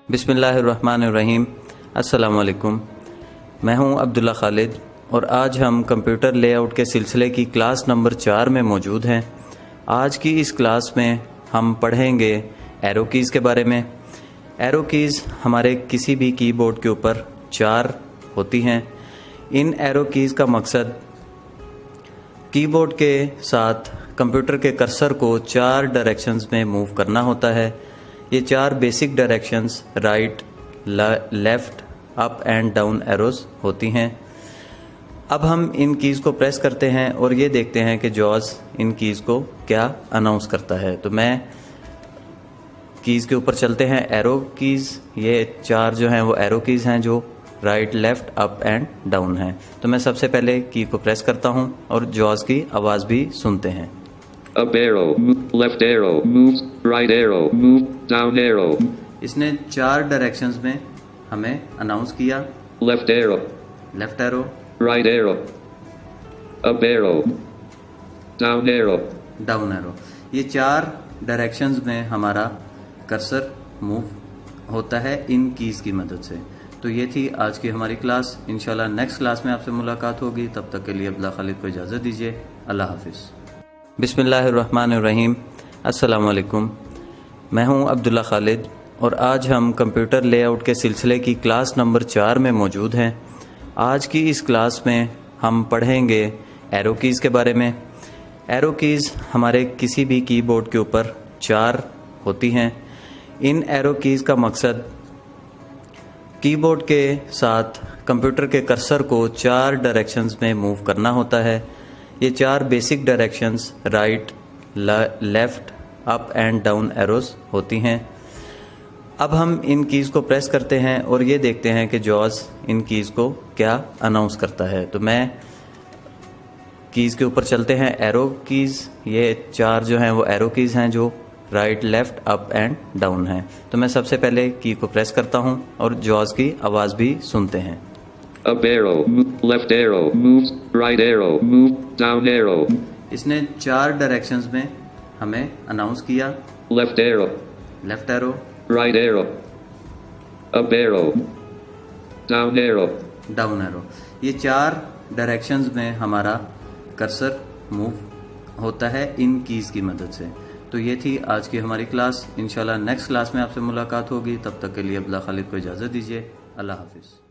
बिस्मिल्लाहिर्रहमानिर्रहीम। अस्सलाम वालेकुम। मैं हूं अब्दुल्ला खालिद और आज हम कंप्यूटर लेआउट के सिलसिले की क्लास नंबर 4 में मौजूद हैं। आज की इस क्लास में हम पढ़ेंगे एरो कीज़ के बारे में। एरो कीज़ हमारे किसी भी कीबोर्ड के ऊपर 4 होती हैं। इन एरो कीज़ का मकसद कीबोर्ड के साथ कंप्यूटर के कर्सर को 4 डायरेक्शंस में मूव करना होता है। ये 4 basic directions right, left, up and down arrows होती हैं। अब हम इन कीज़ को प्रेस करते हैं और ये देखते हैं कि जॉज़ इन कीज़ को क्या अनाउंस करता है। तो मैं कीज़ के ऊपर चलते हैं, एरो कीज़। ये 4 जो हैं वो एरो कीज़ हैं जो right, left, up and down हैं। तो मैं सबसे पहले की को प्रेस करता हूँ और जॉज़ की आवाज़ भी सुनते हैं। Up arrow, left arrow, move, right arrow, move, down arrow. इसने 4 डायरेक्शंस में हमें अनाउंस किया। Left arrow, left arrow, right arrow, up arrow, down arrow. Down arrow. ये 4 डायरेक्शंस में हमारा कर्सर मूव होता है इन कीज़ की मदद से। तो ये थी आज की हमारी क्लास। इंशाल्लाह नेक्स्ट क्लास में आपसे मुलाकात होगी। तब तक के लिए अब्दुल्ला खालिद को इजाज़त दीजिए। अल्लाह हाफिज़। बिस्मिल्लाहिर्रहमानिर्रहीम। अस्सलाम वालेकुम। मैं हूं अब्दुल्ला खालिद और आज हम कंप्यूटर लेआउट के सिलसिले की क्लास नंबर 4 में मौजूद हैं। आज की इस क्लास में हम पढ़ेंगे एरो कीज़ के बारे में। एरो कीज़ हमारे किसी भी कीबोर्ड के ऊपर 4 होती हैं। इन एरो कीज़ का मकसद कीबोर्ड के साथ कंप्यूटर के कर्सर को 4 डायरेक्शंस में मूव करना होता है। ये 4 basic directions right, left, up and down arrows होती हैं। अब हम इन कीज़ को प्रेस करते हैं और ये देखते हैं कि जॉज़ इन कीज़ को क्या अनाउंस करता है। तो मैं कीज़ के ऊपर चलते हैं, एरो कीज़। ये 4 जो हैं वो एरो कीज़ हैं जो right, left, up and down हैं। तो मैं सबसे पहले की को प्रेस करता हूँ और जॉज़ की आवाज़ भी सुनते हैं। Up arrow, left arrow, move, right arrow, move, down arrow. इसने 4 डायरेक्शंस में हमें अनाउंस किया। Left arrow, left arrow, right arrow, up arrow, down arrow. Down arrow. ये 4 डायरेक्शंस में हमारा कर्सर मूव होता है इन कीज़ की मदद से। तो ये थी आज की हमारी क्लास। इंशाल्लाह नेक्स्ट क्लास में आपसे मुलाकात होगी। तब तक के लिए अब्दुल्ला खालिद को इजाज़त दीजिए। अल्लाह हाफिज़।